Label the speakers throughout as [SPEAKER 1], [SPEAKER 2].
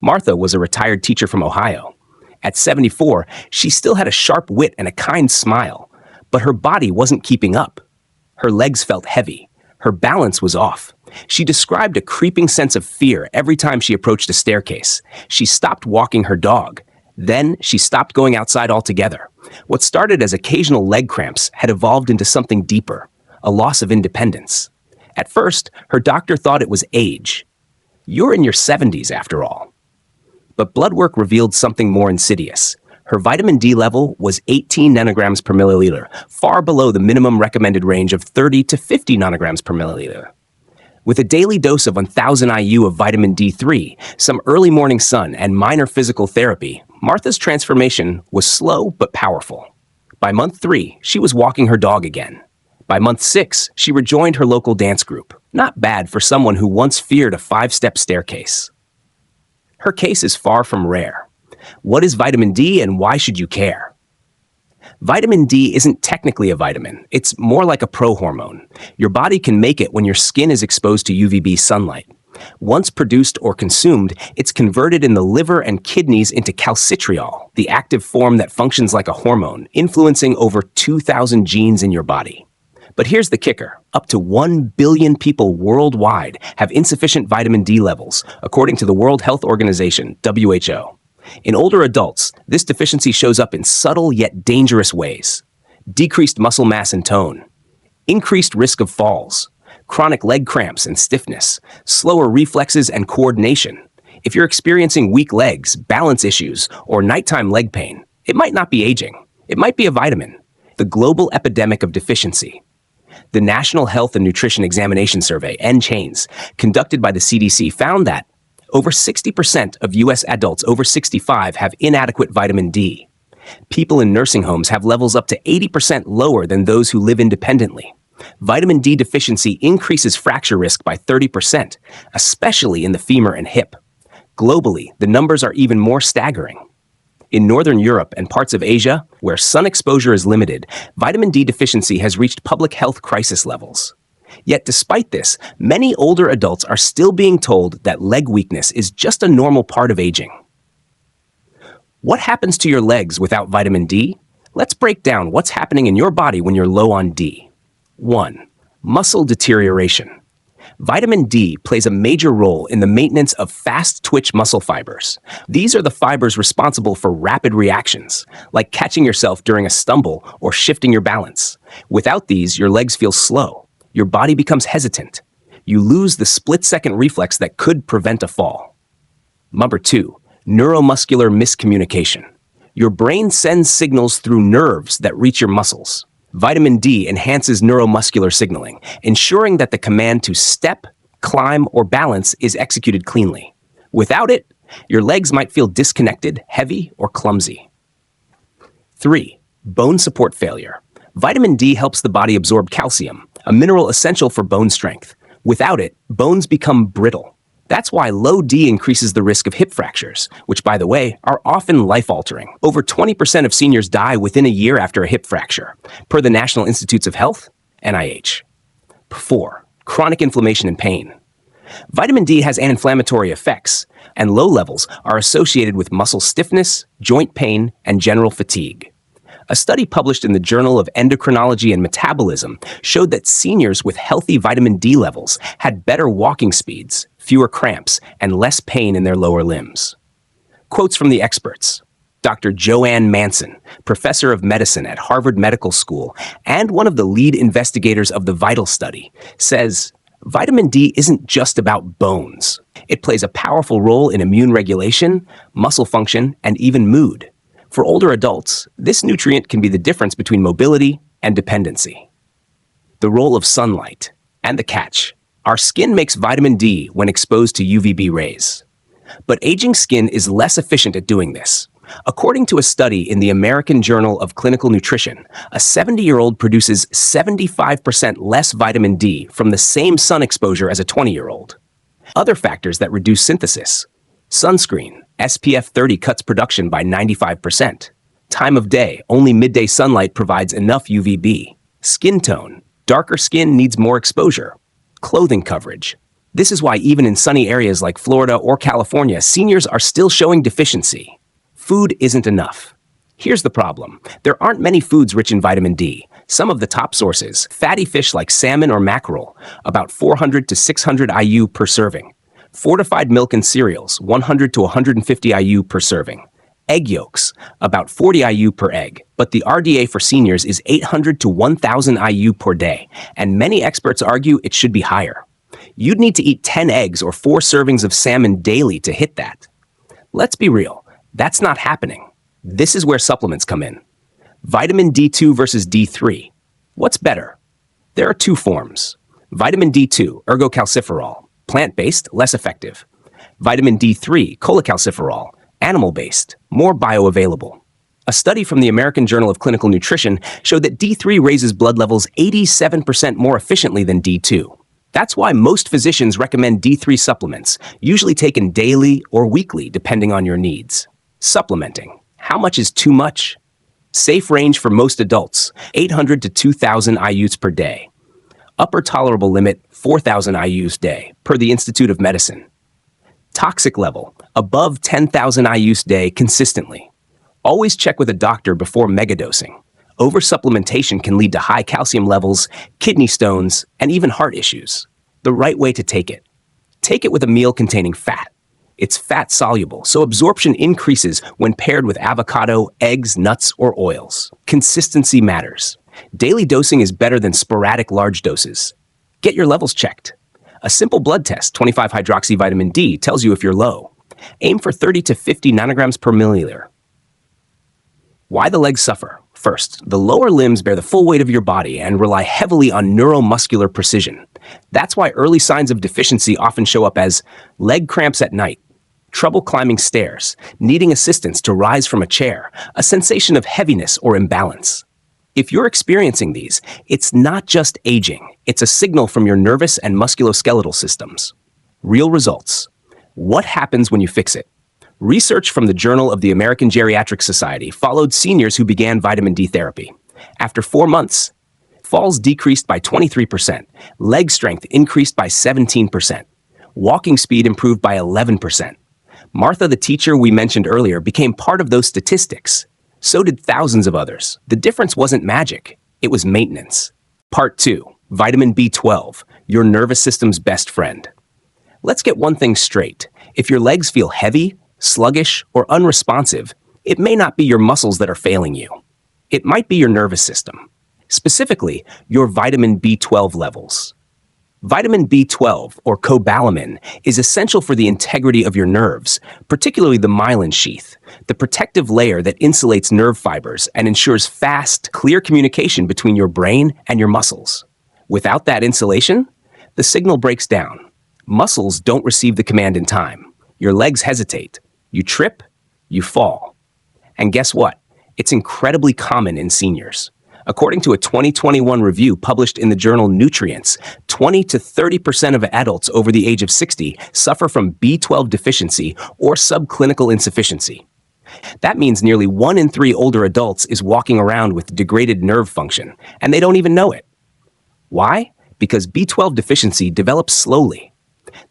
[SPEAKER 1] Martha was a retired teacher from Ohio. At 74, she still had a sharp wit and a kind smile, but her body wasn't keeping up. Her legs felt heavy. Her balance was off. She described a creeping sense of fear every time she approached a staircase. She stopped walking her dog. Then she stopped going outside altogether. What started as occasional leg cramps had evolved into something deeper, a loss of independence. At first, her doctor thought it was age. You're in your 70s, after all. But blood work revealed something more insidious. Her vitamin D level was 18 nanograms per milliliter, far below the minimum recommended range of 30 to 50 nanograms per milliliter. With a daily dose of 1,000 IU of vitamin D3, some early morning sun, and minor physical therapy, Martha's transformation was slow but powerful. By month 3, she was walking her dog again. By month 6, she rejoined her local dance group. Not bad for someone who once feared a 5-step staircase. Her case is far from rare. What is vitamin D and why should you care? Vitamin D isn't technically a vitamin. It's more like a prohormone. Your body can make it when your skin is exposed to UVB sunlight. Once produced or consumed, it's converted in the liver and kidneys into calcitriol, the active form that functions like a hormone, influencing over 2,000 genes in your body. But here's the kicker. Up to 1 billion people worldwide have insufficient vitamin D levels, according to the World Health Organization, WHO. In older adults, this deficiency shows up in subtle yet dangerous ways. Decreased muscle mass and tone, increased risk of falls, chronic leg cramps and stiffness, slower reflexes and coordination. If you're experiencing weak legs, balance issues, or nighttime leg pain, it might not be aging. It might be a vitamin. The global epidemic of deficiency. The National Health and Nutrition Examination Survey, NCHANES, conducted by the CDC, found that over 60% of U.S. adults over 65 have inadequate vitamin D. People in nursing homes have levels up to 80% lower than those who live independently. Vitamin D deficiency increases fracture risk by 30%, especially in the femur and hip. Globally, the numbers are even more staggering. In Northern Europe and parts of Asia, where sun exposure is limited, vitamin D deficiency has reached public health crisis levels. Yet despite this, many older adults are still being told that leg weakness is just a normal part of aging. What happens to your legs without vitamin D? Let's break down what's happening in your body when you're low on D. 1. Muscle deterioration. Vitamin D plays a major role in the maintenance of fast-twitch muscle fibers. These are the fibers responsible for rapid reactions, like catching yourself during a stumble or shifting your balance. Without these, your legs feel slow. Your body becomes hesitant. You lose the split-second reflex that could prevent a fall. Number 2, neuromuscular miscommunication. Your brain sends signals through nerves that reach your muscles. Vitamin D enhances neuromuscular signaling, ensuring that the command to step, climb, or balance is executed cleanly. Without it, your legs might feel disconnected, heavy, or clumsy. 3. Bone support failure. Vitamin D helps the body absorb calcium, a mineral essential for bone strength. Without it, bones become brittle. That's why low D increases the risk of hip fractures, which, by the way, are often life-altering. Over 20% of seniors die within a year after a hip fracture, per the National Institutes of Health, NIH. 4. Chronic inflammation and pain. Vitamin D has anti-inflammatory effects, and low levels are associated with muscle stiffness, joint pain, and general fatigue. A study published in the Journal of Endocrinology and Metabolism showed that seniors with healthy vitamin D levels had better walking speeds, fewer cramps, and less pain in their lower limbs. Quotes from the experts. Dr. Joanne Manson, professor of medicine at Harvard Medical School and one of the lead investigators of the VITAL study, says, "Vitamin D isn't just about bones. It plays a powerful role in immune regulation, muscle function, and even mood. For older adults, this nutrient can be the difference between mobility and dependency." The role of sunlight and the catch. Our skin makes vitamin D when exposed to UVB rays. But aging skin is less efficient at doing this. According to a study in the American Journal of Clinical Nutrition, a 70-year-old produces 75% less vitamin D from the same sun exposure as a 20-year-old. Other factors that reduce synthesis. Sunscreen, SPF 30 cuts production by 95%. Time of day, only midday sunlight provides enough UVB. Skin tone, darker skin needs more exposure. Clothing coverage. This is why even in sunny areas like Florida or California, seniors are still showing deficiency. Food isn't enough. Here's the problem. There aren't many foods rich in vitamin D. Some of the top sources, fatty fish like salmon or mackerel, about 400 to 600 IU per serving. Fortified milk and cereals, 100 to 150 IU per serving. Egg yolks, about 40 IU per egg. But the RDA for seniors is 800 to 1,000 IU per day, and many experts argue it should be higher. You'd need to eat 10 eggs or 4 servings of salmon daily to hit that. Let's be real, that's not happening. This is where supplements come in. Vitamin D2 versus D3. What's better? There are 2 forms. Vitamin D2, ergocalciferol, plant-based, less effective. Vitamin D3, cholecalciferol, animal-based, more bioavailable. A study from the American Journal of Clinical Nutrition showed that D3 raises blood levels 87% more efficiently than D2. That's why most physicians recommend D3 supplements, usually taken daily or weekly depending on your needs. Supplementing. How much is too much? Safe range for most adults, 800 to 2,000 IUs per day. Upper tolerable limit, 4,000 IUs day, per the Institute of Medicine. Toxic level, above 10,000 IUs day consistently. Always check with a doctor before megadosing. Oversupplementation can lead to high calcium levels, kidney stones, and even heart issues. The right way to take it. Take it with a meal containing fat. It's fat-soluble, so absorption increases when paired with avocado, eggs, nuts, or oils. Consistency matters. Daily dosing is better than sporadic large doses. Get your levels checked. A simple blood test, 25-hydroxyvitamin D, tells you if you're low. Aim for 30 to 50 nanograms per milliliter. Why the legs suffer? First, the lower limbs bear the full weight of your body and rely heavily on neuromuscular precision. That's why early signs of deficiency often show up as leg cramps at night, trouble climbing stairs, needing assistance to rise from a chair, a sensation of heaviness or imbalance. If you're experiencing these, it's not just aging, it's a signal from your nervous and musculoskeletal systems. Real results. What happens when you fix it? Research from the Journal of the American Geriatric Society followed seniors who began vitamin D therapy. After 4 months, falls decreased by 23%, leg strength increased by 17%, walking speed improved by 11%. Martha, the teacher we mentioned earlier, became part of those statistics. So did thousands of others. The difference wasn't magic, it was maintenance. Part 2. Vitamin B12, your nervous system's best friend. Let's get one thing straight. If your legs feel heavy, sluggish, or unresponsive, it may not be your muscles that are failing you. It might be your nervous system. Specifically, your vitamin B12 levels. Vitamin B12, or cobalamin, is essential for the integrity of your nerves, particularly the myelin sheath, the protective layer that insulates nerve fibers and ensures fast, clear communication between your brain and your muscles. Without that insulation, the signal breaks down. Muscles don't receive the command in time. Your legs hesitate. You trip, you fall. And guess what? It's incredibly common in seniors. According to a 2021 review published in the journal Nutrients, 20 to 30% of adults over the age of 60 suffer from B12 deficiency or subclinical insufficiency. That means nearly 1 in 3 older adults is walking around with degraded nerve function, and they don't even know it. Why? Because B12 deficiency develops slowly.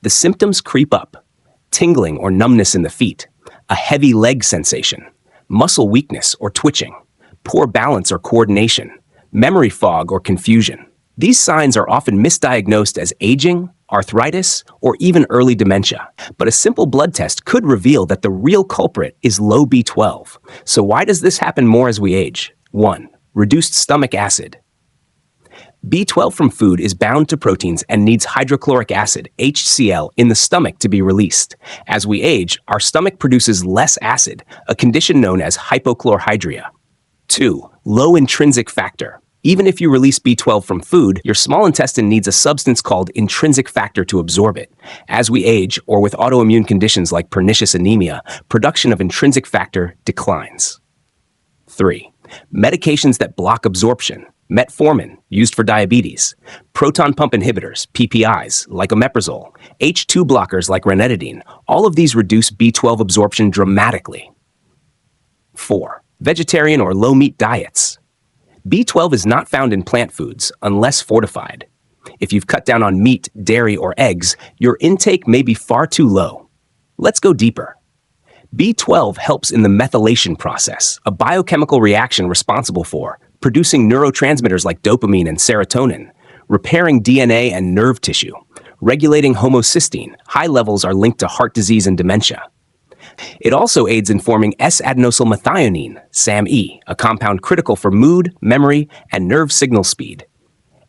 [SPEAKER 1] The symptoms creep up: tingling or numbness in the feet, a heavy leg sensation, muscle weakness or twitching, poor balance or coordination, memory fog or confusion. These signs are often misdiagnosed as aging, arthritis, or even early dementia. But a simple blood test could reveal that the real culprit is low B12. So why does this happen more as we age? 1. Reduced stomach acid. B12 from food is bound to proteins and needs hydrochloric acid, HCl, in the stomach to be released. As we age, our stomach produces less acid, a condition known as hypochlorhydria. 2. Low intrinsic factor. Even if you release B12 from food, your small intestine needs a substance called intrinsic factor to absorb it. As we age, or with autoimmune conditions like pernicious anemia, production of intrinsic factor declines. 3. Medications that block absorption. Metformin, used for diabetes. Proton pump inhibitors, PPIs, like omeprazole. H2 blockers like ranitidine. All of these reduce B12 absorption dramatically. 4. Vegetarian or low-meat diets. B12 is not found in plant foods unless fortified. If you've cut down on meat, dairy, or eggs, your intake may be far too low. Let's go deeper. B12 helps in the methylation process, a biochemical reaction responsible for producing neurotransmitters like dopamine and serotonin, repairing DNA and nerve tissue, regulating homocysteine. High levels are linked to heart disease and dementia. It also aids in forming S-adenosylmethionine, SAMe, a compound critical for mood, memory, and nerve signal speed.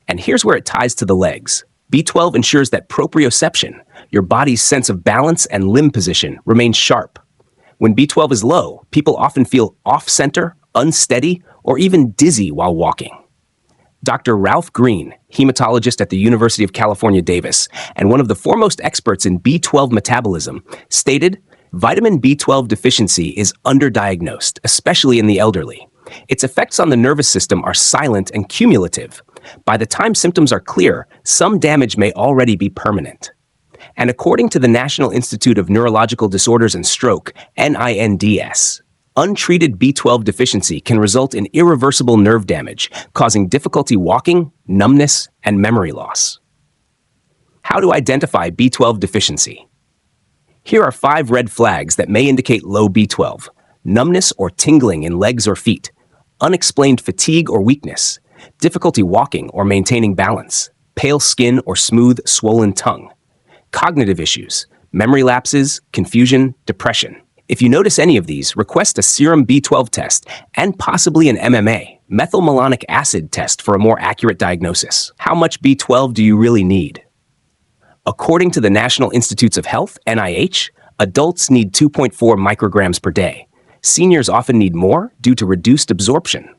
[SPEAKER 1] And here's where it ties to the legs. B12 ensures that proprioception, your body's sense of balance and limb position, remains sharp. When B12 is low, people often feel off-center, unsteady, or even dizzy while walking. Dr. Ralph Green, hematologist at the University of California, Davis, and one of the foremost experts in B12 metabolism, stated, "Vitamin B12 deficiency is underdiagnosed, especially in the elderly. Its effects on the nervous system are silent and cumulative. By the time symptoms are clear, some damage may already be permanent." And according to the National Institute of Neurological Disorders and Stroke, NINDS, untreated B12 deficiency can result in irreversible nerve damage, causing difficulty walking, numbness, and memory loss. How to identify B12 deficiency? Here are 5 red flags that may indicate low B12: numbness or tingling in legs or feet, unexplained fatigue or weakness, difficulty walking or maintaining balance, pale skin or smooth, swollen tongue, cognitive issues, memory lapses, confusion, depression. If you notice any of these, request a serum B12 test and possibly an MMA, methylmalonic acid test, for a more accurate diagnosis. How much B12 do you really need? According to the National Institutes of Health, NIH, adults need 2.4 micrograms per day. Seniors often need more due to reduced absorption.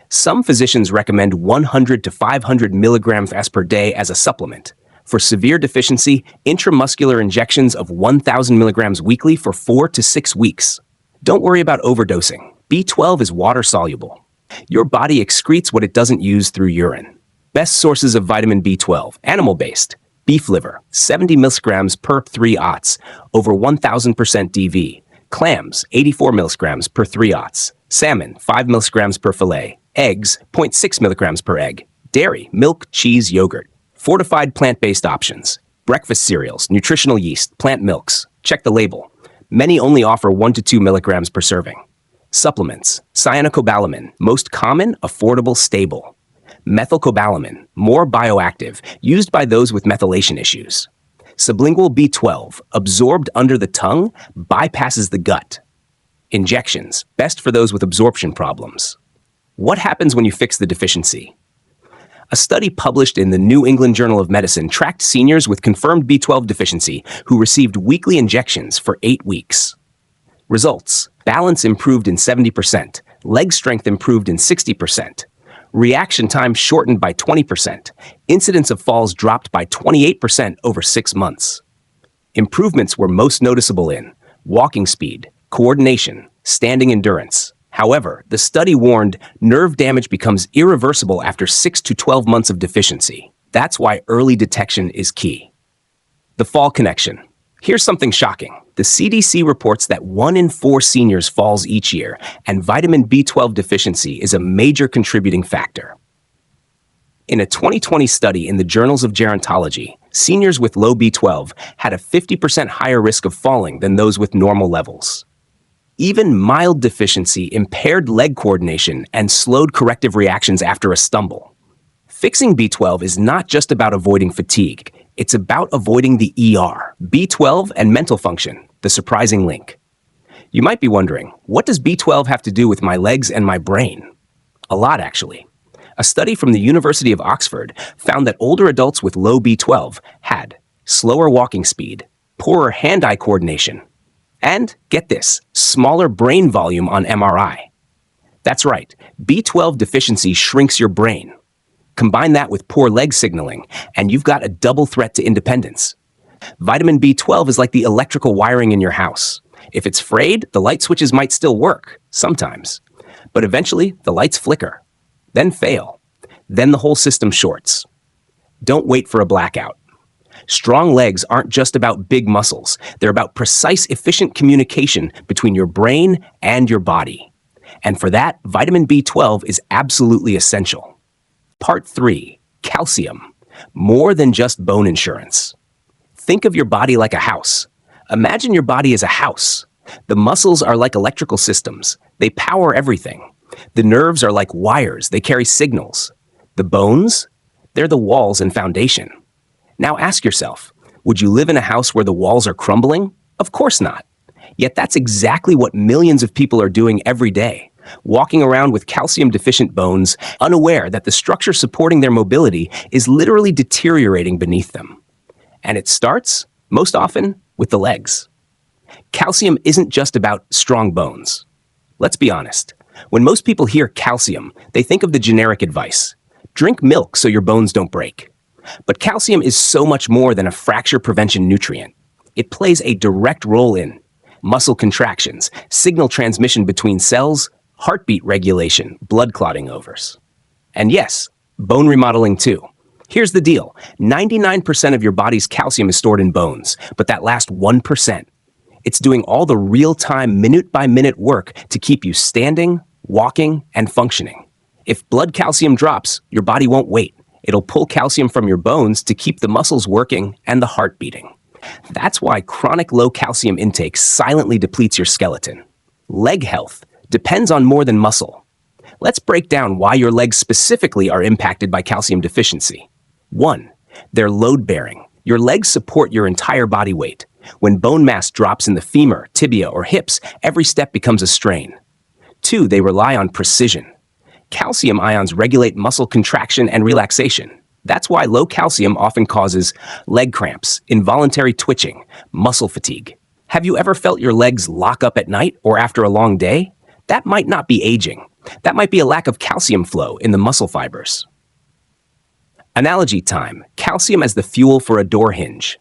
[SPEAKER 1] Some physicians recommend 100 to 500 milligrams per day as a supplement. For severe deficiency, intramuscular injections of 1,000 milligrams weekly for 4 to 6 weeks. Don't worry about overdosing. B12 is water-soluble. Your body excretes what it doesn't use through urine. Best sources of vitamin B12, animal-based. Beef liver, 70 milligrams per 3 oz, over 1,000% DV. Clams, 84 milligrams per 3 oz. Salmon, 5 milligrams per fillet. Eggs, 0.6 milligrams per egg. Dairy, milk, cheese, yogurt. Fortified plant-based options. Breakfast cereals, nutritional yeast, plant milks. Check the label. Many only offer 1 to 2 milligrams per serving. Supplements. Cyanocobalamin, most common, affordable, stable. Methylcobalamin, more bioactive, used by those with methylation issues. Sublingual B12, absorbed under the tongue, bypasses the gut. Injections, best for those with absorption problems. What happens when you fix the deficiency? A study published in the New England Journal of Medicine tracked seniors with confirmed B12 deficiency who received weekly injections for 8 weeks. Results: balance improved in 70%, leg strength improved in 60%, reaction time shortened by 20%, incidence of falls dropped by 28% over 6 months. Improvements were most noticeable in walking speed, coordination, standing endurance. However, the study warned nerve damage becomes irreversible after 6 to 12 months of deficiency. That's why early detection is key. The fall connection. Here's something shocking. The CDC reports that 1 in 4 seniors falls each year, and vitamin B12 deficiency is a major contributing factor. In a 2020 study in the Journals of Gerontology, seniors with low B12 had a 50% higher risk of falling than those with normal levels. Even mild deficiency impaired leg coordination and slowed corrective reactions after a stumble. Fixing B12 is not just about avoiding fatigue, it's about avoiding the ER. B12 and mental function, the surprising link. You might be wondering, what does B12 have to do with my legs and my brain? A lot, actually. A study from the University of Oxford found that older adults with low B12 had slower walking speed, poorer hand-eye coordination, and, get this, smaller brain volume on MRI. That's right, B12 deficiency shrinks your brain. Combine that with poor leg signaling, and you've got a double threat to independence. Vitamin B12 is like the electrical wiring in your house. If it's frayed, the light switches might still work, sometimes. But eventually, the lights flicker, then fail. Then the whole system shorts. Don't wait for a blackout. Strong legs aren't just about big muscles. They're about precise, efficient communication between your brain and your body. And for that, vitamin B12 is absolutely essential. Part 3, calcium. more than just bone insurance. Think of your body like a house. Imagine your body as a house. The muscles are like electrical systems. They power everything. The nerves are like wires. They carry signals. The bones? They're the walls and foundation. Now ask yourself, would you live in a house where the walls are crumbling? Of course not. Yet that's exactly what millions of people are doing every day, walking around with calcium-deficient bones, unaware that the structure supporting their mobility is literally deteriorating beneath them. And it starts, most often, with the legs. Calcium isn't just about strong bones. Let's be honest. When most people hear calcium, they think of the generic advice: drink milk so your bones don't break. But calcium is so much more than a fracture prevention nutrient. It plays a direct role in muscle contractions, signal transmission between cells, heartbeat regulation, blood clotting overs. And yes, bone remodeling too. Here's the deal. 99% of your body's calcium is stored in bones, but that last 1%, it's doing all the real-time, minute-by-minute work to keep you standing, walking, and functioning. If blood calcium drops, your body won't wait. It'll pull calcium from your bones to keep the muscles working and the heart beating. That's why chronic low calcium intake silently depletes your skeleton. Leg health depends on more than muscle. Let's break down why your legs specifically are impacted by calcium deficiency. 1. They're load-bearing. Your legs support your entire body weight. When bone mass drops in the femur, tibia, or hips, every step becomes a strain. 2. They rely on precision. Calcium ions regulate muscle contraction and relaxation. That's why low calcium often causes leg cramps, involuntary twitching, muscle fatigue. Have you ever felt your legs lock up at night or after a long day? That might not be aging. That might be a lack of calcium flow in the muscle fibers. Analogy time. Calcium as the fuel for a door hinge.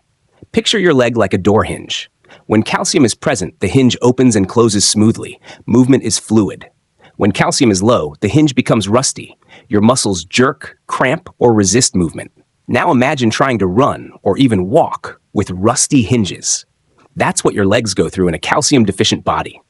[SPEAKER 1] Picture your leg like a door hinge. When calcium is present, the hinge opens and closes smoothly. Movement is fluid. When calcium is low, the hinge becomes rusty. Your muscles jerk, cramp, or resist movement. Now imagine trying to run or even walk with rusty hinges. That's what your legs go through in a calcium-deficient body.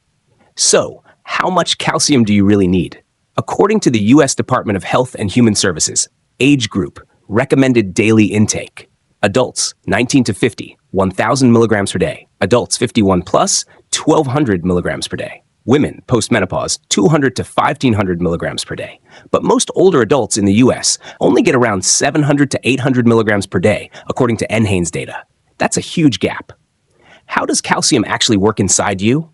[SPEAKER 1] So, how much calcium do you really need? According to the U.S. Department of Health and Human Services, age group, recommended daily intake. Adults, 19 to 50, 1,000 milligrams per day. Adults, 51 plus, 1,200 milligrams per day. Women, postmenopause, 200 to 1,500 milligrams per day. But most older adults in the U.S. only get around 700 to 800 milligrams per day, according to NHANES data. That's a huge gap. How does calcium actually work inside you?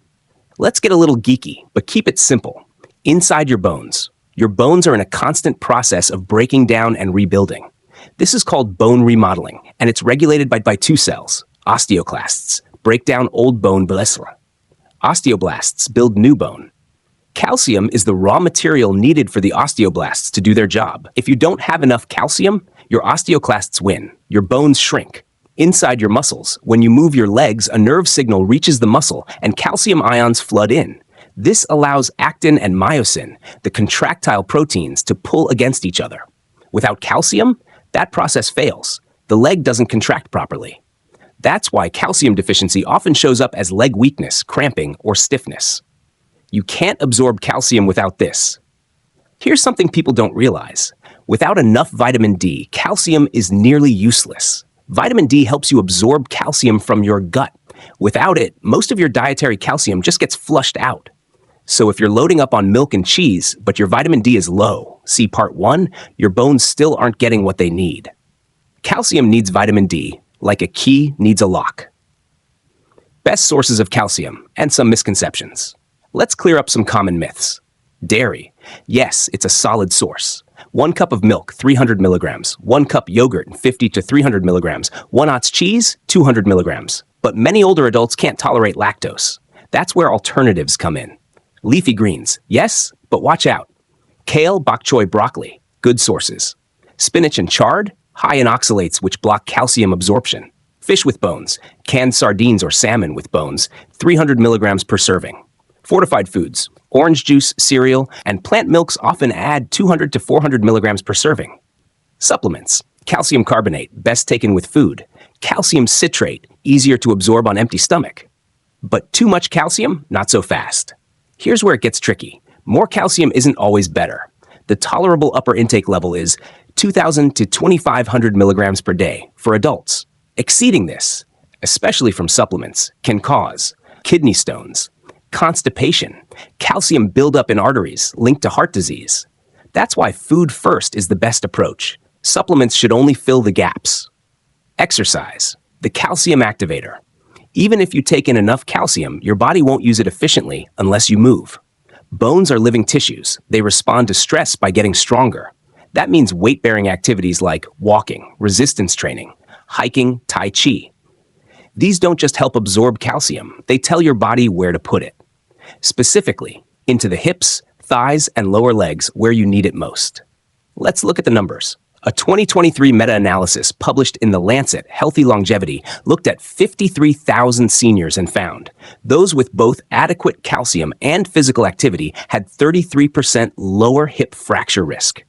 [SPEAKER 1] Let's get a little geeky, but keep it simple. Inside your bones. Your bones are in a constant process of breaking down and rebuilding. This is called bone remodeling, and it's regulated by two cells, osteoclasts, break down old bone cholesterol. Osteoblasts build new bone. Calcium is the raw material needed for the osteoblasts to do their job. If you don't have enough calcium, your osteoclasts win. Your bones shrink. Inside your muscles, when you move your legs, a nerve signal reaches the muscle and calcium ions flood in. This allows actin and myosin, the contractile proteins, to pull against each other. Without calcium, that process fails. The leg doesn't contract properly. That's why calcium deficiency often shows up as leg weakness, cramping, or stiffness. You can't absorb calcium without this. Here's something people don't realize. Without enough vitamin D, calcium is nearly useless. Vitamin D helps you absorb calcium from your gut. Without it, most of your dietary calcium just gets flushed out. So if you're loading up on milk and cheese, but your vitamin D is low, see part 1, your bones still aren't getting what they need. Calcium needs vitamin D, like a key needs a lock. Best sources of calcium, and some misconceptions. Let's clear up some common myths. Dairy. Yes, it's a solid source. 1 cup of milk, 300 milligrams. 1 cup yogurt, 50 to 300 milligrams. 1 ounce cheese, 200 milligrams. But many older adults can't tolerate lactose. That's where alternatives come in. Leafy greens. Yes, but watch out. Kale, bok choy, broccoli. Good sources. Spinach and chard. High in oxalates, which block calcium absorption. Fish with bones, canned sardines or salmon with bones, 300 milligrams per serving. Fortified foods, orange juice, cereal, and plant milks often add 200 to 400 milligrams per serving. Supplements, calcium carbonate, best taken with food. Calcium citrate, easier to absorb on empty stomach. But too much calcium, not so fast. Here's where it gets tricky. More calcium isn't always better. The tolerable upper intake level is 2,000 to 2,500 milligrams per day for adults. Exceeding this, especially from supplements, can cause kidney stones, constipation, calcium buildup in arteries linked to heart disease. That's why food first is the best approach. Supplements should only fill the gaps. Exercise, the calcium activator. Even if you take in enough calcium, your body won't use it efficiently unless you move. Bones are living tissues. They respond to stress by getting stronger. That means weight-bearing activities like walking, resistance training, hiking, tai chi. These don't just help absorb calcium, they tell your body where to put it. Specifically, into the hips, thighs, and lower legs where you need it most. Let's look at the numbers. A 2023 meta-analysis published in The Lancet Healthy Longevity looked at 53,000 seniors and found those with both adequate calcium and physical activity had 33% lower hip fracture risk.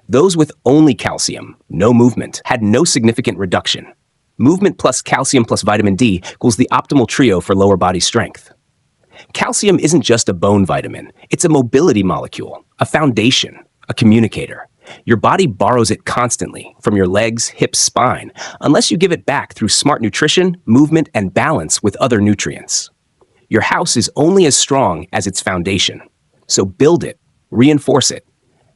[SPEAKER 1] Those with only calcium, no movement, had no significant reduction. Movement plus calcium plus vitamin D equals the optimal trio for lower body strength. Calcium isn't just a bone vitamin, it's a mobility molecule, a foundation, a communicator. Your body borrows it constantly from your legs, hips, spine, unless you give it back through smart nutrition, movement, and balance with other nutrients. Your house is only as strong as its foundation. So build it, reinforce it,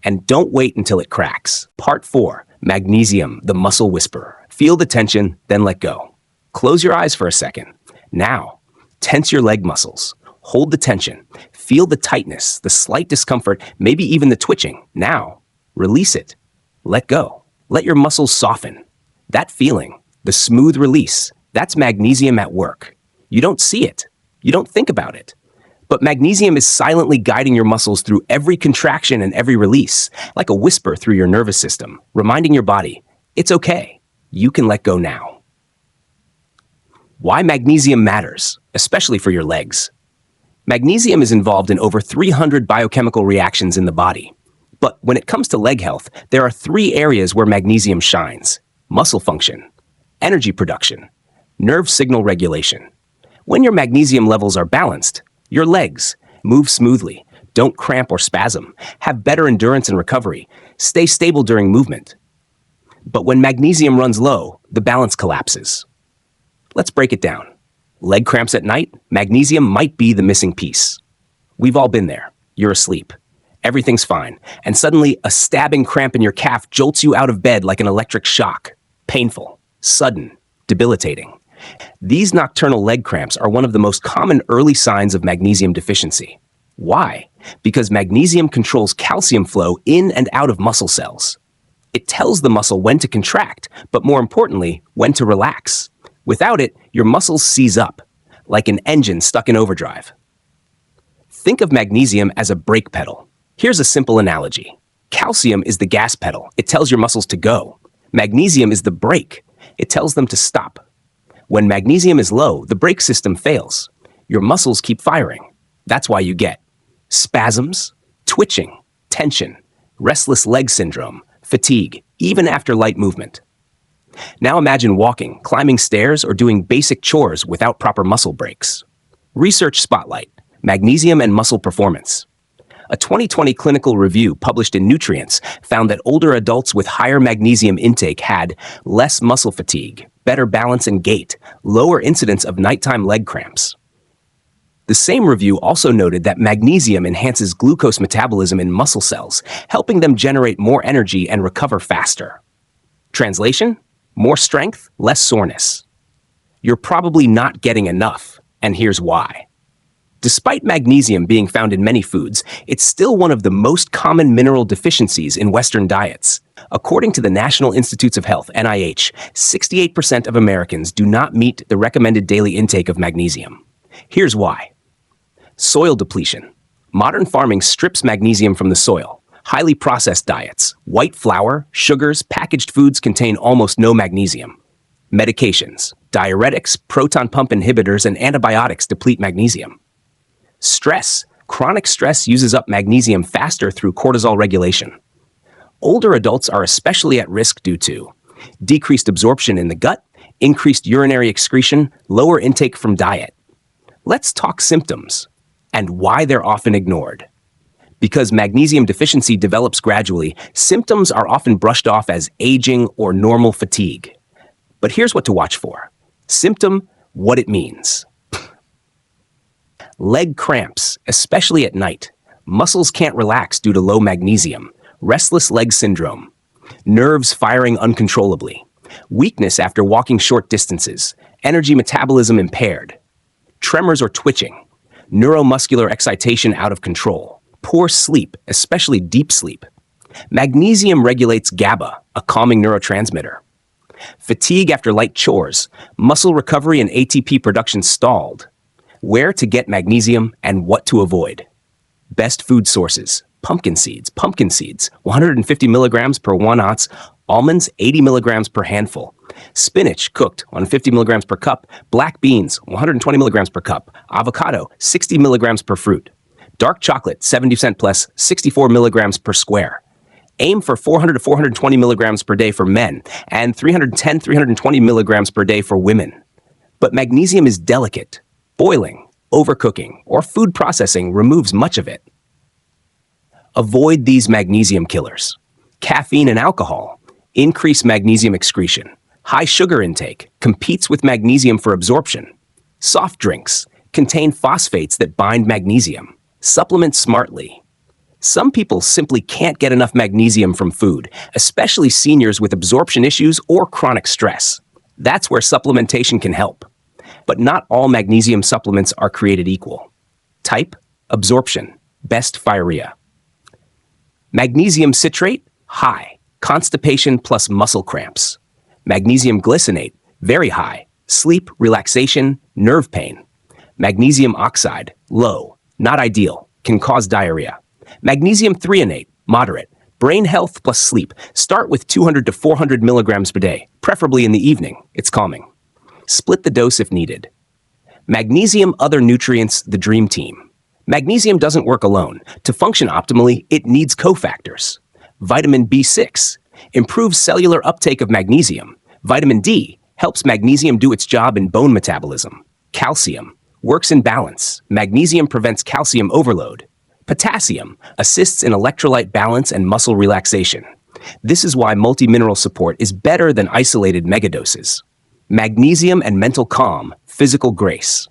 [SPEAKER 1] and don't wait until it cracks. Part 4, Magnesium, the muscle whisperer. Feel the tension, then let go. Close your eyes for a second. Now, tense your leg muscles. Hold the tension. Feel the tightness, the slight discomfort, maybe even the twitching. Now, release it. Let go. Let your muscles soften. That feeling, the smooth release, that's magnesium at work. You don't see it. You don't think about it. But magnesium is silently guiding your muscles through every contraction and every release, like a whisper through your nervous system, reminding your body, it's okay. You can let go now. Why magnesium matters, especially for your legs. Magnesium is involved in over 300 biochemical reactions in the body. But when it comes to leg health, there are 3 areas where magnesium shines: muscle function, energy production, nerve signal regulation. When your magnesium levels are balanced, your legs move smoothly, don't cramp or spasm, have better endurance and recovery, stay stable during movement. But when magnesium runs low, the balance collapses. Let's break it down. Leg cramps at night, magnesium might be the missing piece. We've all been there. You're asleep. Everything's fine, and suddenly a stabbing cramp in your calf jolts you out of bed like an electric shock. Painful, sudden, debilitating. These nocturnal leg cramps are one of the most common early signs of magnesium deficiency. Why? Because magnesium controls calcium flow in and out of muscle cells. It tells the muscle when to contract, but more importantly, when to relax. Without it, your muscles seize up, like an engine stuck in overdrive. Think of magnesium as a brake pedal. Here's a simple analogy. Calcium is the gas pedal. It tells your muscles to go. Magnesium is the brake. It tells them to stop. When magnesium is low, the brake system fails. Your muscles keep firing. That's why you get spasms, twitching, tension, restless leg syndrome, fatigue, even after light movement. Now imagine walking, climbing stairs, or doing basic chores without proper muscle breaks. Research Spotlight, Magnesium and Muscle Performance. A 2020 clinical review published in Nutrients found that older adults with higher magnesium intake had less muscle fatigue, better balance and gait, lower incidence of nighttime leg cramps. The same review also noted that magnesium enhances glucose metabolism in muscle cells, helping them generate more energy and recover faster. Translation? More strength, less soreness. You're probably not getting enough, and here's why. Despite magnesium being found in many foods, it's still one of the most common mineral deficiencies in Western diets. According to the National Institutes of Health, NIH, 68% of Americans do not meet the recommended daily intake of magnesium. Here's why. Soil depletion. Modern farming strips magnesium from the soil. Highly processed diets, white flour, sugars, packaged foods contain almost no magnesium. Medications, diuretics, proton pump inhibitors, and antibiotics deplete magnesium. Stress. Chronic stress uses up magnesium faster through cortisol regulation. Older adults are especially at risk due to decreased absorption in the gut, increased urinary excretion, lower intake from diet. Let's talk symptoms and why they're often ignored. Because magnesium deficiency develops gradually, symptoms are often brushed off as aging or normal fatigue. But here's what to watch for. Symptom, what it means. Leg cramps, especially at night. Muscles can't relax due to low magnesium. Restless leg syndrome. Nerves firing uncontrollably. Weakness after walking short distances. Energy metabolism impaired. Tremors or twitching. Neuromuscular excitation out of control. Poor sleep, especially deep sleep. Magnesium regulates GABA, a calming neurotransmitter. Fatigue after light chores. Muscle recovery and ATP production stalled. Where to get magnesium and what to avoid. Best food sources. Pumpkin seeds, 150 milligrams per 1 ounce. Almonds, 80 milligrams per handful. Spinach, cooked, 150 milligrams per cup. Black beans, 120 milligrams per cup. Avocado, 60 milligrams per fruit. Dark chocolate, 70% plus, 64 milligrams per square. Aim for 400 to 420 milligrams per day for men and 320 milligrams per day for women. But magnesium is delicate. Boiling, overcooking, or food processing removes much of it. Avoid these magnesium killers. Caffeine and alcohol increase magnesium excretion. High sugar intake competes with magnesium for absorption. Soft drinks contain phosphates that bind magnesium. Supplement smartly. Some people simply can't get enough magnesium from food, especially seniors with absorption issues or chronic stress. That's where supplementation can help. But not all magnesium supplements are created equal. Type, absorption, best pyorrhea. Magnesium citrate, high, constipation plus muscle cramps. Magnesium glycinate, very high, sleep, relaxation, nerve pain. Magnesium oxide, low, not ideal, can cause diarrhea. Magnesium threonate, moderate, brain health plus sleep. Start with 200 to 400 milligrams per day, preferably in the evening. It's calming. Split the dose if needed. Magnesium, other nutrients, the dream team. Magnesium doesn't work alone. To function optimally, it needs cofactors. Vitamin B6 improves cellular uptake of magnesium. Vitamin D helps magnesium do its job in bone metabolism. Calcium works in balance. Magnesium prevents calcium overload. Potassium assists in electrolyte balance and muscle relaxation. This is why multi-mineral support is better than isolated megadoses. Magnesium and mental calm, physical grace.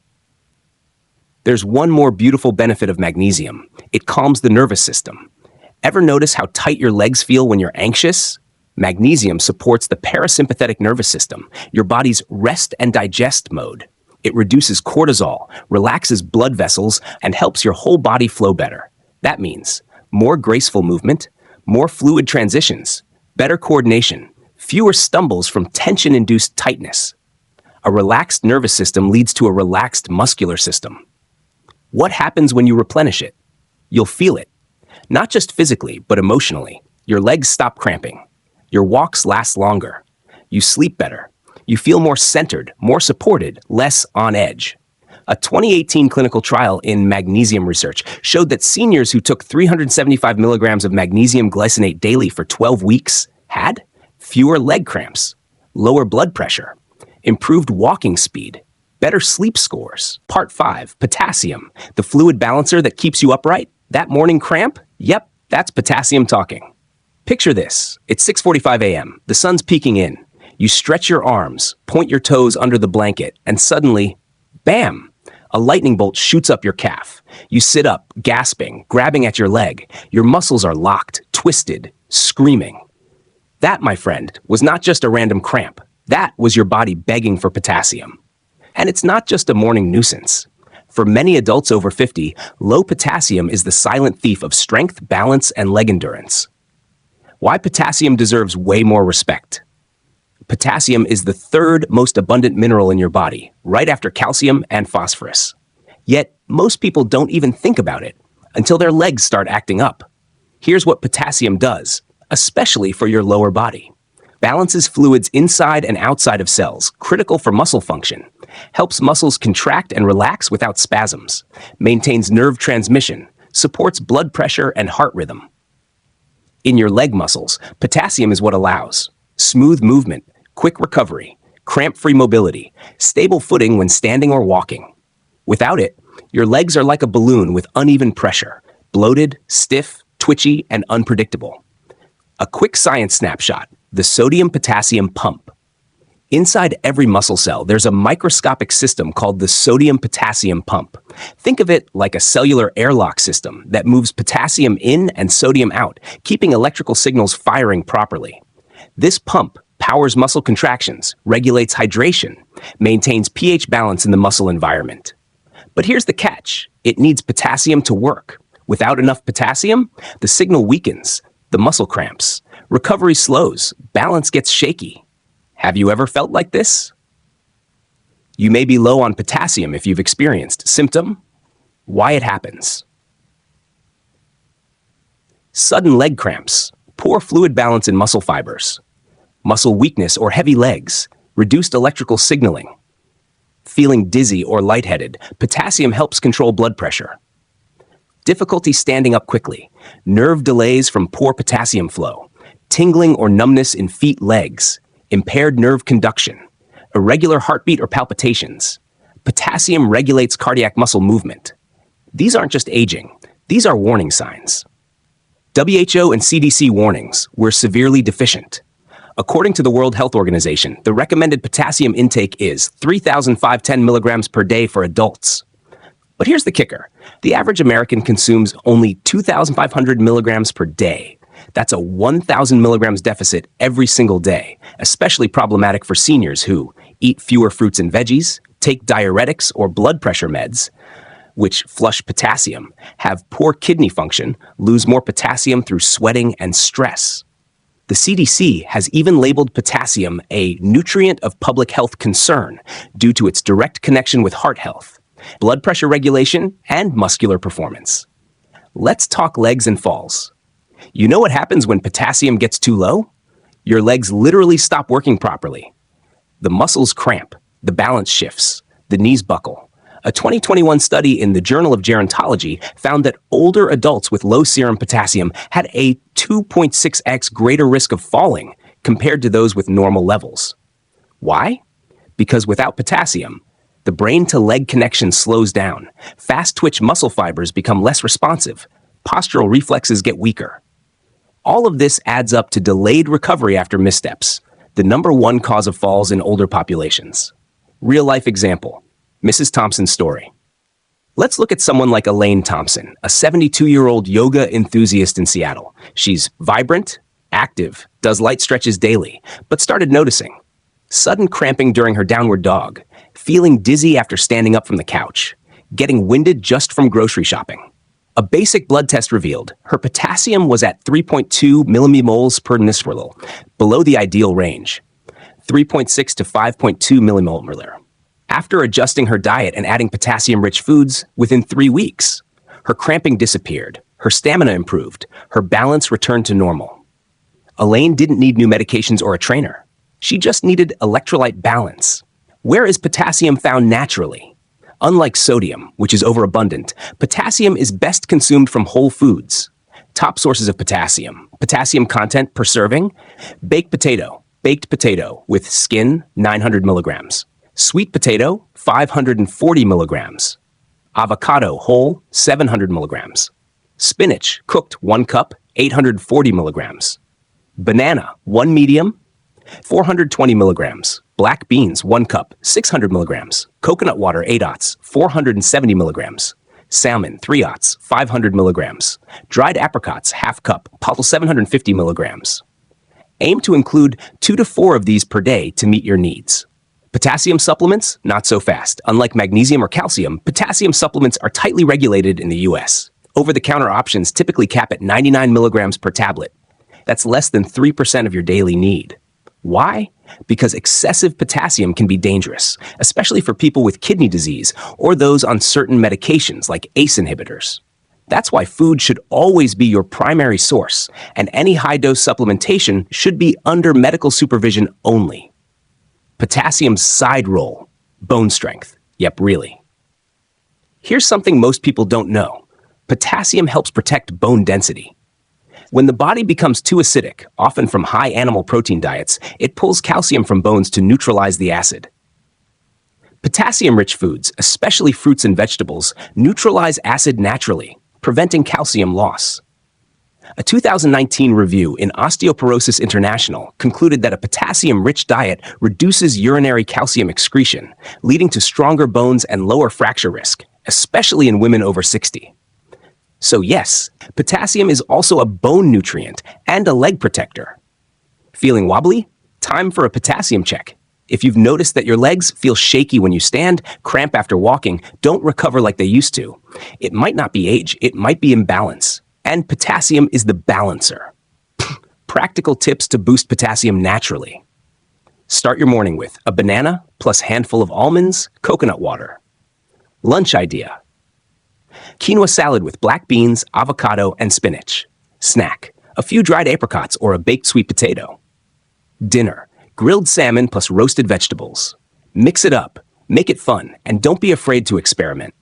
[SPEAKER 1] There's one more beautiful benefit of magnesium. It calms the nervous system. Ever notice how tight your legs feel when you're anxious? Magnesium supports the parasympathetic nervous system, your body's rest and digest mode. It reduces cortisol, relaxes blood vessels, and helps your whole body flow better. That means more graceful movement, more fluid transitions, better coordination, fewer stumbles from tension-induced tightness. A relaxed nervous system leads to a relaxed muscular system. What happens when you replenish it? You'll feel it. Not just physically, but emotionally. Your legs stop cramping. Your walks last longer. You sleep better. You feel more centered, more supported, less on edge. A 2018 clinical trial in magnesium research showed that seniors who took 375 milligrams of magnesium glycinate daily for 12 weeks had fewer leg cramps, lower blood pressure, improved walking speed, better sleep scores. Part 5, potassium, the fluid balancer that keeps you upright. That morning cramp? Yep, that's potassium talking. Picture this. It's 6:45 a.m. The sun's peeking in. You stretch your arms, point your toes under the blanket, and suddenly, bam! A lightning bolt shoots up your calf. You sit up, gasping, grabbing at your leg. Your muscles are locked, twisted, screaming. That, my friend, was not just a random cramp. That was your body begging for potassium. And it's not just a morning nuisance. For many adults over 50, low potassium is the silent thief of strength, balance, and leg endurance. Why potassium deserves way more respect. Potassium is the third most abundant mineral in your body, right after calcium and phosphorus. Yet, most people don't even think about it until their legs start acting up. Here's what potassium does, especially for your lower body. Balances fluids inside and outside of cells, critical for muscle function. Helps muscles contract and relax without spasms. Maintains nerve transmission. Supports blood pressure and heart rhythm. In your leg muscles, potassium is what allows smooth movement, quick recovery, cramp-free mobility, stable footing when standing or walking. Without it, your legs are like a balloon with uneven pressure. bloated, stiff, twitchy, and unpredictable. A quick science snapshot: the sodium-potassium pump. Inside every muscle cell, there's a microscopic system called the sodium-potassium pump. Think of it like a cellular airlock system that moves potassium in and sodium out, keeping electrical signals firing properly. This pump powers muscle contractions, regulates hydration, maintains pH balance in the muscle environment. But here's the catch: it needs potassium to work. Without enough potassium, the signal weakens, the muscle cramps, recovery slows, balance gets shaky. Have you ever felt like this? You may be low on potassium if you've experienced. Symptom: why it happens. Sudden leg cramps, poor fluid balance in muscle fibers, muscle weakness or heavy legs, reduced electrical signaling. Feeling dizzy or lightheaded, potassium helps control blood pressure. Difficulty standing up quickly, nerve delays from poor potassium flow, tingling or numbness in feet, legs, impaired nerve conduction, irregular heartbeat or palpitations. Potassium regulates cardiac muscle movement. These aren't just aging, these are warning signs. WHO and CDC warnings: we're severely deficient. According to the World Health Organization, the recommended potassium intake is 3,510 milligrams per day for adults. But here's the kicker: the average American consumes only 2,500 milligrams per day. That's a 1,000 milligrams deficit every single day, especially problematic for seniors who eat fewer fruits and veggies, take diuretics or blood pressure meds, which flush potassium, have poor kidney function, lose more potassium through sweating and stress. The CDC has even labeled potassium a nutrient of public health concern due to its direct connection with heart health, blood pressure regulation, and muscular performance. Let's talk legs and falls. You know what happens when potassium gets too low? Your legs literally stop working properly. The muscles cramp, the balance shifts, the knees buckle. A 2021 study in the Journal of Gerontology found that older adults with low serum potassium had a 2.6x greater risk of falling compared to those with normal levels. Why? Because without potassium, the brain-to-leg connection slows down, fast-twitch muscle fibers become less responsive, postural reflexes get weaker. All of this adds up to delayed recovery after missteps, the #1 cause of falls in older populations. Real-life example: Mrs. Thompson's story. Let's look at someone like Elaine Thompson, a 72-year-old yoga enthusiast in Seattle. She's vibrant, active, does light stretches daily, but started noticing sudden cramping during her downward dog, feeling dizzy after standing up from the couch, getting winded just from grocery shopping. A basic blood test revealed her potassium was at 3.2 millimoles per deciliter, below the ideal range, 3.6 to 5.2 millimolar. After adjusting her diet and adding potassium-rich foods, within 3 weeks, her cramping disappeared, her stamina improved, her balance returned to normal. Elaine didn't need new medications or a trainer. She just needed electrolyte balance. Where is potassium found naturally? Unlike sodium, which is overabundant, potassium is best consumed from whole foods. Top sources of potassium. Potassium content per serving: baked potato with skin, 900 milligrams. Sweet potato, 540 milligrams. Avocado, whole, 700 milligrams. Spinach, cooked, 1 cup, 840 milligrams. Banana, 1 medium, 420 milligrams. Black beans, 1 cup, 600 milligrams. Coconut water, 8 ounces, 470 milligrams. Salmon, 3 ounces, 500 milligrams. Dried apricots, ½ cup, total 750 milligrams. Aim to include 2 to 4 of these per day to meet your needs. Potassium supplements, not so fast. Unlike magnesium or calcium, potassium supplements are tightly regulated in the US. Over-the-counter options typically cap at 99 milligrams per tablet. That's less than 3% of your daily need. Why? Because excessive potassium can be dangerous, especially for people with kidney disease or those on certain medications like ACE inhibitors. That's why food should always be your primary source, and any high-dose supplementation should be under medical supervision only. Potassium's side role: bone strength. Yep, really. Here's something most people don't know. Potassium helps protect bone density. When the body becomes too acidic, often from high animal protein diets, it pulls calcium from bones to neutralize the acid. Potassium-rich foods, especially fruits and vegetables, neutralize acid naturally, preventing calcium loss. A 2019 review in Osteoporosis International concluded that a potassium-rich diet reduces urinary calcium excretion, leading to stronger bones and lower fracture risk, especially in women over 60. So yes, potassium is also a bone nutrient and a leg protector. Feeling wobbly? Time for a potassium check. If you've noticed that your legs feel shaky when you stand, cramp after walking, don't recover like they used to, it might not be age, it might be imbalance. And potassium is the balancer. Practical tips to boost potassium naturally. Start your morning with a banana plus handful of almonds, coconut water. Lunch idea. Quinoa salad with black beans, avocado, and spinach. Snack. A few dried apricots or a baked sweet potato. Dinner. Grilled salmon plus roasted vegetables. Mix it up, make it fun, and don't be afraid to experiment.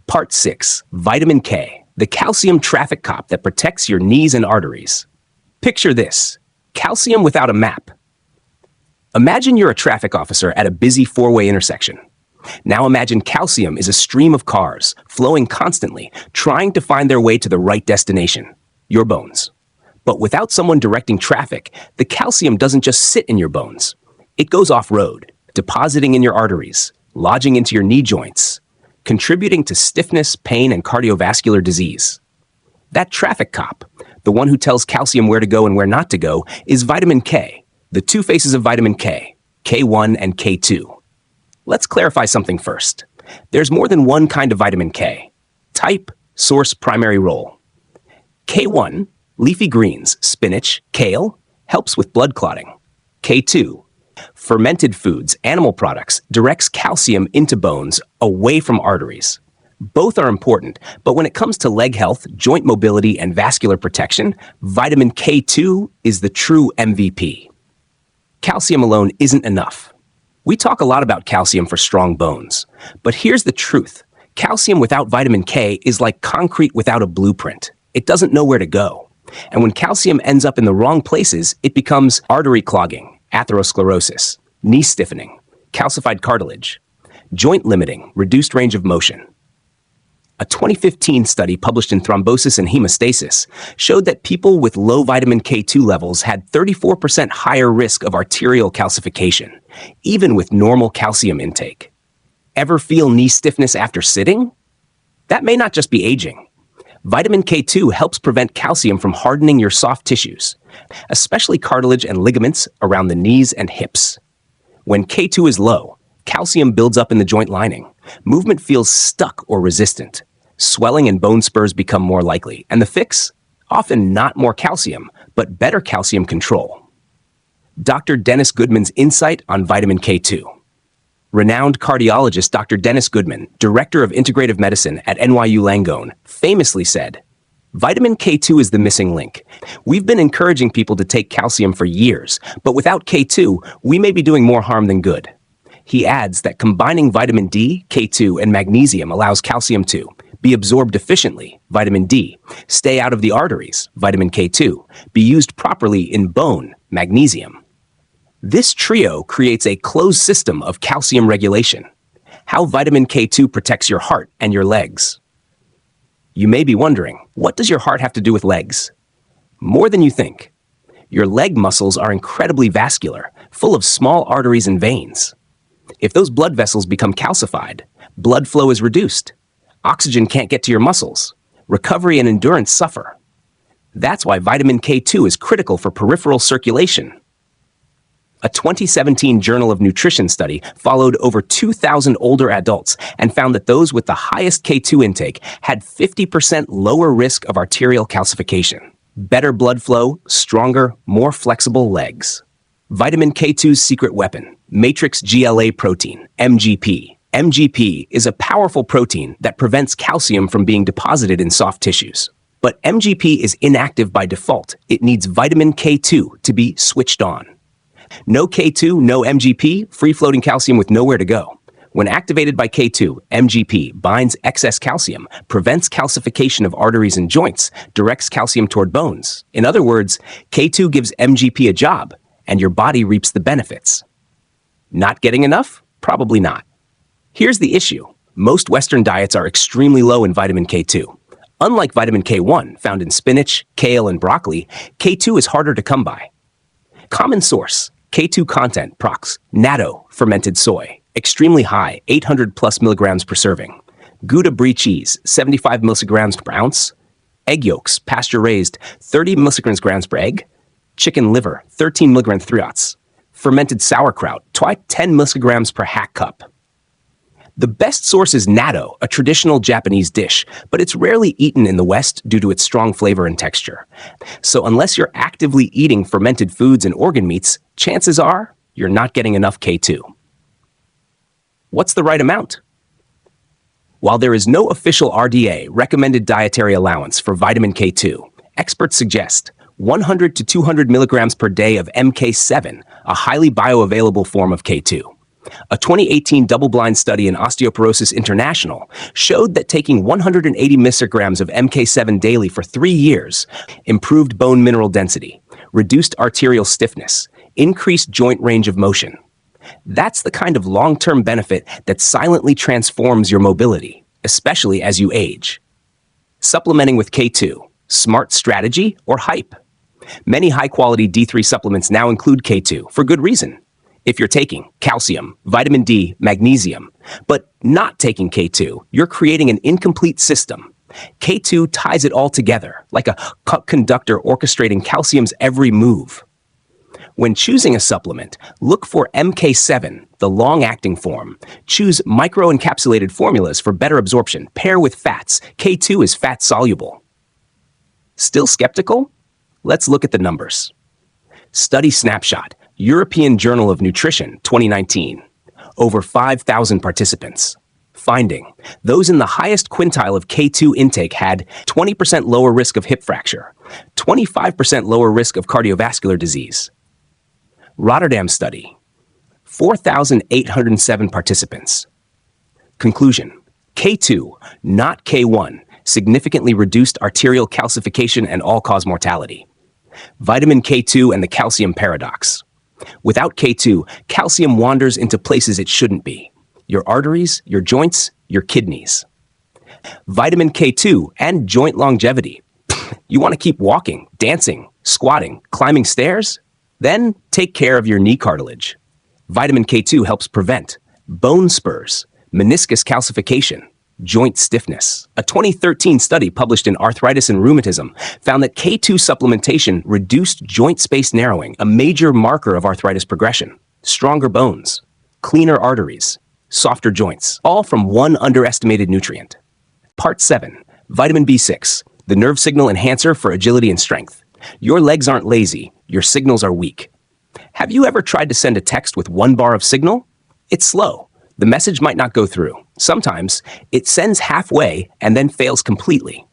[SPEAKER 1] Part 6. Vitamin K. The calcium traffic cop that protects your knees and arteries. Picture this: calcium without a map. Imagine you're a traffic officer at a busy four-way intersection. Now imagine calcium is a stream of cars, flowing constantly, trying to find their way to the right destination, your bones. But without someone directing traffic, the calcium doesn't just sit in your bones. It goes off-road, depositing in your arteries, lodging into your knee joints, contributing to stiffness, pain, and cardiovascular disease. That traffic cop, the one who tells calcium where to go and where not to go, is vitamin K, the two faces of vitamin K, K1 and K2. Let's clarify something first. There's more than one kind of vitamin K. Type, source, primary role. K1, leafy greens, spinach, kale, helps with blood clotting. K2, fermented foods, animal products, directs calcium into bones, away from arteries. Both are important, but when it comes to leg health, joint mobility, and vascular protection, vitamin K2 is the true MVP. Calcium alone isn't enough. We talk a lot about calcium for strong bones, but here's the truth. Calcium without vitamin K is like concrete without a blueprint. It doesn't know where to go. And when calcium ends up in the wrong places, it becomes artery clogging, atherosclerosis, knee stiffening, calcified cartilage, joint limiting, reduced range of motion. A 2015 study published in Thrombosis and Hemostasis showed that people with low vitamin K2 levels had 34% higher risk of arterial calcification, even with normal calcium intake. Ever feel knee stiffness after sitting? That may not just be aging. Vitamin K2 helps prevent calcium from hardening your soft tissues, especially cartilage and ligaments around the knees and hips. When K2 is low, calcium builds up in the joint lining. Movement feels stuck or resistant. Swelling and bone spurs become more likely. And the fix? Often not more calcium, but better calcium control. Dr. Dennis Goodman's insight on vitamin K2. Renowned cardiologist Dr. Dennis Goodman, director of integrative medicine at NYU Langone, famously said, "Vitamin K2 is the missing link. We've been encouraging people to take calcium for years, but without K2, we may be doing more harm than good." He adds that combining vitamin D, K2, and magnesium allows calcium to be absorbed efficiently, vitamin D, stay out of the arteries, vitamin K2, be used properly in bone, magnesium. This trio creates a closed system of calcium regulation. How vitamin K2 protects your heart and your legs. You may be wondering, what does your heart have to do with legs? More than you think. Your leg muscles are incredibly vascular, full of small arteries and veins. If those blood vessels become calcified, blood flow is reduced. Oxygen can't get to your muscles. Recovery and endurance suffer. That's why vitamin K2 is critical for peripheral circulation. A 2017 Journal of Nutrition study followed over 2,000 older adults and found that those with the highest K2 intake had 50% lower risk of arterial calcification. Better blood flow, stronger, more flexible legs. Vitamin K2's secret weapon, matrix GLA protein, MGP. MGP is a powerful protein that prevents calcium from being deposited in soft tissues. But MGP is inactive by default. It needs vitamin K2 to be switched on. No K2, no MGP, free-floating calcium with nowhere to go. When activated by K2, MGP binds excess calcium, prevents calcification of arteries and joints, directs calcium toward bones. In other words, K2 gives MGP a job, and your body reaps the benefits. Not getting enough? Probably not. Here's the issue. Most Western diets are extremely low in vitamin K2. Unlike vitamin K1, found in spinach, kale, and broccoli, K2 is harder to come by. Common source: K2 content, prox. Natto, fermented soy, extremely high, 800 plus milligrams per serving. Gouda brie cheese, 75 milligrams per ounce. Egg yolks, pasture-raised, 30 milligrams per egg. Chicken liver, 13 milligrams 3/8. Fermented sauerkraut, 10 milligrams per hack cup. The best source is natto, a traditional Japanese dish, but it's rarely eaten in the West due to its strong flavor and texture. So unless you're actively eating fermented foods and organ meats, chances are you're not getting enough K2. What's the right amount? While there is no official RDA recommended dietary allowance for vitamin K2, experts suggest 100 to 200 milligrams per day of MK7, a highly bioavailable form of K2. A 2018 double-blind study in Osteoporosis International showed that taking 180 milligrams of MK7 daily for 3 years improved bone mineral density, reduced arterial stiffness, increased joint range of motion. That's the kind of long-term benefit that silently transforms your mobility, especially as you age. Supplementing with K2, smart strategy or hype? Many high-quality D3 supplements now include K2 for good reason. If you're taking calcium, vitamin D, magnesium, but not taking K2, you're creating an incomplete system. K2 ties it all together, like a conductor orchestrating calcium's every move. When choosing a supplement, look for MK7, the long-acting form. Choose microencapsulated formulas for better absorption. Pair with fats. K2 is fat-soluble. Still skeptical? Let's look at the numbers. Study snapshot. European Journal of Nutrition, 2019. Over 5,000 participants. Finding: those in the highest quintile of K2 intake had 20% lower risk of hip fracture, 25% lower risk of cardiovascular disease. Rotterdam study. 4,807 participants. Conclusion: K2, not K1, significantly reduced arterial calcification and all-cause mortality. Vitamin K2 and the calcium paradox. Without K2, calcium wanders into places it shouldn't be: your arteries, your joints, your kidneys. Vitamin K2 and joint longevity. You want to keep walking, dancing, squatting, climbing stairs? Then take care of your knee cartilage. Vitamin K2 helps prevent bone spurs, meniscus calcification, joint stiffness. A 2013 study published in Arthritis and Rheumatism found that K2 supplementation reduced joint space narrowing, a major marker of arthritis progression. Stronger bones, cleaner arteries, softer joints, all from one underestimated nutrient. Part 7. Vitamin B6, the nerve signal enhancer for agility and strength. Your legs aren't lazy, your signals are weak. Have you ever tried to send a text with 1 bar of signal? It's slow. The message might not go through. Sometimes it sends halfway and then fails completely.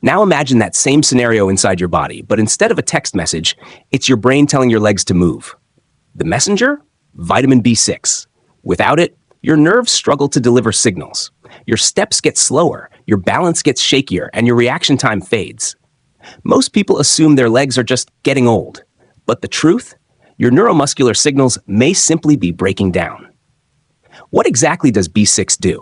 [SPEAKER 1] Now imagine that same scenario inside your body, but instead of a text message, it's your brain telling your legs to move. The messenger? Vitamin B6. Without it, your nerves struggle to deliver signals. Your steps get slower, your balance gets shakier, and your reaction time fades. Most people assume their legs are just getting old. But the truth? Your neuromuscular signals may simply be breaking down. What exactly does B6 do?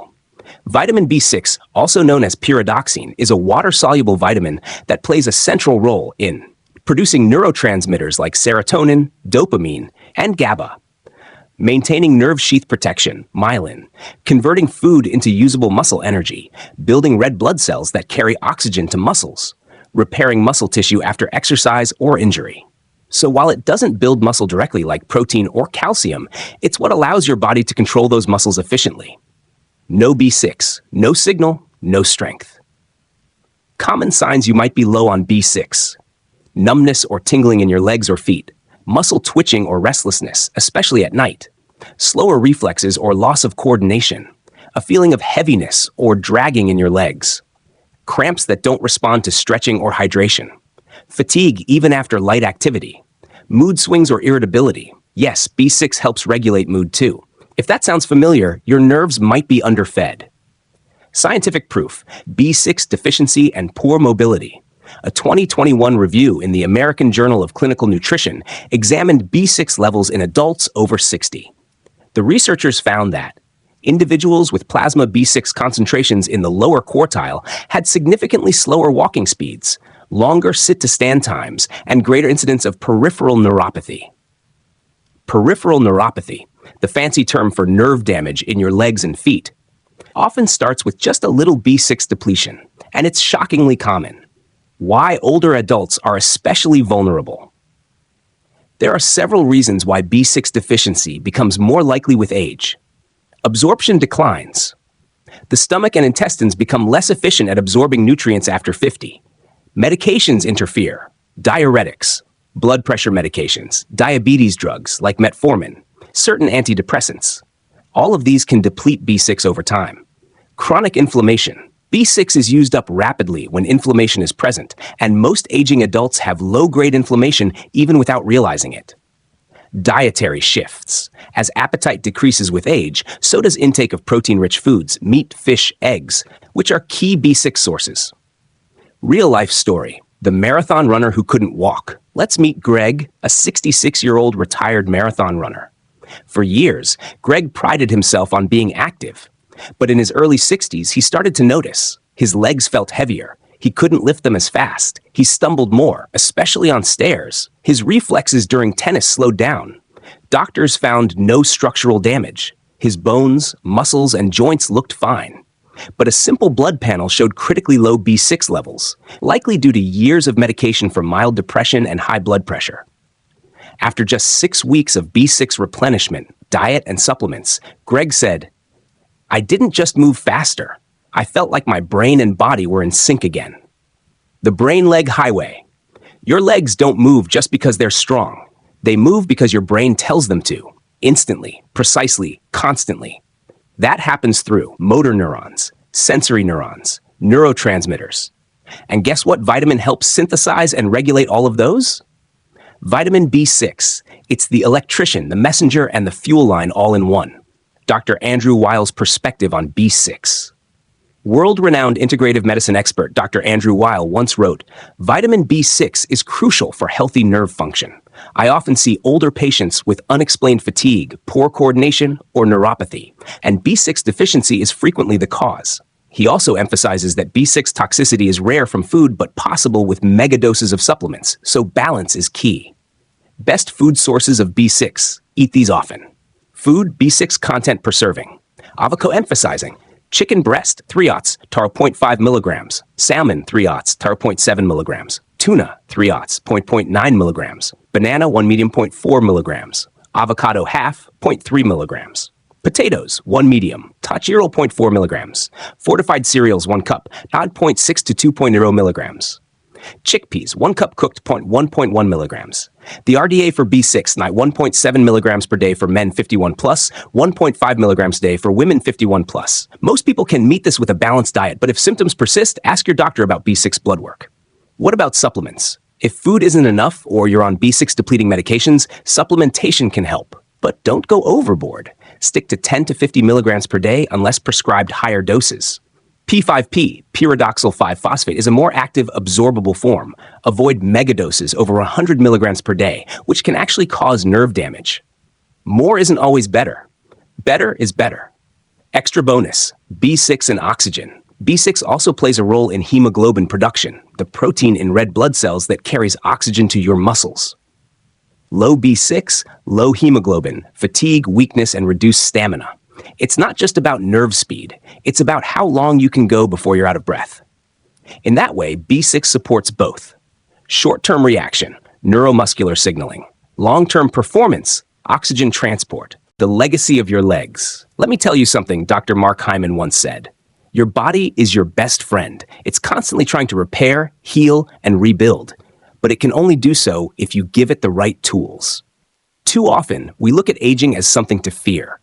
[SPEAKER 1] Vitamin B6, also known as pyridoxine, is a water-soluble vitamin that plays a central role in producing neurotransmitters like serotonin, dopamine, and GABA, maintaining nerve sheath protection, myelin, converting food into usable muscle energy, building red blood cells that carry oxygen to muscles, repairing muscle tissue after exercise or injury. So while it doesn't build muscle directly like protein or calcium, it's what allows your body to control those muscles efficiently. No B6, no signal, no strength. Common signs you might be low on B6. Numbness or tingling in your legs or feet, muscle twitching or restlessness, especially at night, slower reflexes or loss of coordination, a feeling of heaviness or dragging in your legs, cramps that don't respond to stretching or hydration, fatigue even after light activity, mood swings or irritability. Yes, B6 helps regulate mood too. If that sounds familiar, your nerves might be underfed. Scientific proof: B6 deficiency and poor mobility. A 2021 review in the American Journal of Clinical Nutrition examined B6 levels in adults over 60. The researchers found that Individuals with plasma B6 concentrations in the lower quartile had significantly slower walking speeds, longer sit-to-stand times, and greater incidence of peripheral neuropathy. Peripheral neuropathy, the fancy term for nerve damage in your legs and feet, often starts with just a little B6 depletion, and it's shockingly common. Why older adults are especially vulnerable. There are several reasons why B6 deficiency becomes more likely with age. Absorption declines. The stomach and intestines become less efficient at absorbing nutrients after 50. Medications interfere. Diuretics, blood pressure medications, diabetes drugs like metformin, certain antidepressants. All of these can deplete B6 over time. Chronic inflammation. B6 is used up rapidly when inflammation is present, and most aging adults have low-grade inflammation even without realizing it. Dietary shifts. As appetite decreases with age, so does intake of protein-rich foods, meat, fish, eggs, which are key B6 sources. Real-life story. The marathon runner who couldn't walk. Let's meet Greg, a 66-year-old retired marathon runner. For years, Greg prided himself on being active. But in his early 60s, he started to notice. His legs felt heavier. He couldn't lift them as fast. He stumbled more, especially on stairs. His reflexes during tennis slowed down. Doctors found no structural damage. His bones, muscles, and joints looked fine. But a simple blood panel showed critically low B6 levels, likely due to years of medication for mild depression and high blood pressure. After just 6 weeks of B6 replenishment, diet, and supplements, Greg said, "I didn't just move faster. I felt like my brain and body were in sync again." The brain-leg highway. Your legs don't move just because they're strong. They move because your brain tells them to, instantly, precisely, constantly. That happens through motor neurons, sensory neurons, neurotransmitters. And guess what vitamin helps synthesize and regulate all of those? Vitamin B6. It's the electrician, the messenger, and the fuel line all in one. Dr. Andrew Weil's perspective on B6. World-renowned integrative medicine expert Dr. Andrew Weil once wrote, "Vitamin B6 is crucial for healthy nerve function. I often see older patients with unexplained fatigue, poor coordination, or neuropathy, and B6 deficiency is frequently the cause." He also emphasizes that B6 toxicity is rare from food but possible with megadoses of supplements, so balance is key. Best food sources of B6. Eat these often. Food B6 content per serving. Avocado emphasizing. Chicken breast, 3/0, tar 0.5 milligrams. Salmon, 3/0, tar 0.7 milligrams. Tuna, 3/0, 0.9 milligrams. Banana, 1 medium, 0.4 milligrams. Avocado half, 0.3 milligrams. Potatoes, 1 medium. Tachiro, 0.4 milligrams. Fortified cereals, 1 cup, 0.6 to 2.0 milligrams. Chickpeas, 1 cup cooked, 1.1 milligrams. The RDA for B6, 1.7 milligrams per day for men 51 plus, 1.5 milligrams a day for women 51 plus. Most people can meet this with a balanced diet, but if symptoms persist, ask your doctor about B6 blood work. What about supplements? If food isn't enough or you're on B6 depleting medications, supplementation can help. But don't go overboard. Stick to 10 to 50 milligrams per day unless prescribed higher doses. P5P, pyridoxal 5-phosphate, is a more active, absorbable form. Avoid megadoses over 100 milligrams per day, which can actually cause nerve damage. More isn't always better. Better is better. Extra bonus, B6 and oxygen. B6 also plays a role in hemoglobin production, the protein in red blood cells that carries oxygen to your muscles. Low B6, low hemoglobin, fatigue, weakness, and reduced stamina. It's not just about nerve speed, it's about how long you can go before you're out of breath. In that way, B6 supports both. Short-term reaction, neuromuscular signaling. Long-term performance, oxygen transport. The legacy of your legs. Let me tell you something Dr. Mark Hyman once said. Your body is your best friend. It's constantly trying to repair, heal, and rebuild. But it can only do so if you give it the right tools. Too often, we look at aging as something to fear.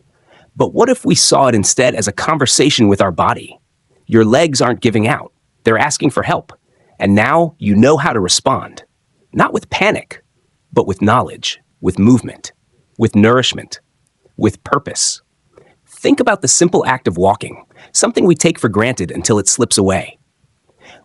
[SPEAKER 1] But what if we saw it instead as a conversation with our body? Your legs aren't giving out. They're asking for help. And now you know how to respond. Not with panic, but with knowledge, with movement, with nourishment, with purpose. Think about the simple act of walking, something we take for granted until it slips away.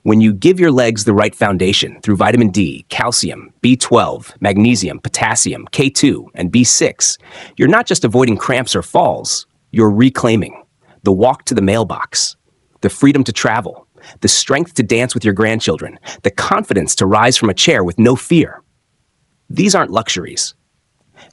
[SPEAKER 1] When you give your legs the right foundation through vitamin D, calcium, B12, magnesium, potassium, K2, and B6, you're not just avoiding cramps or falls, You're reclaiming the walk to the mailbox, the freedom to travel, the strength to dance with your grandchildren, the confidence to rise from a chair with no fear. These aren't luxuries.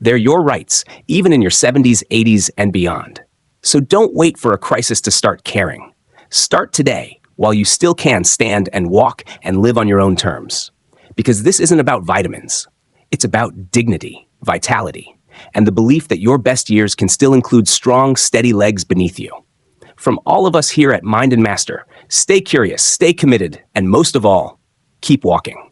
[SPEAKER 1] They're your rights, even in your 70s, 80s, and beyond. So don't wait for a crisis to start caring. Start today while you still can stand and walk and live on your own terms. Because this isn't about vitamins. It's about dignity, vitality, and the belief that your best years can still include strong, steady legs beneath you. From all of us here at Mind and Master, stay curious, stay committed, and most of all, keep walking.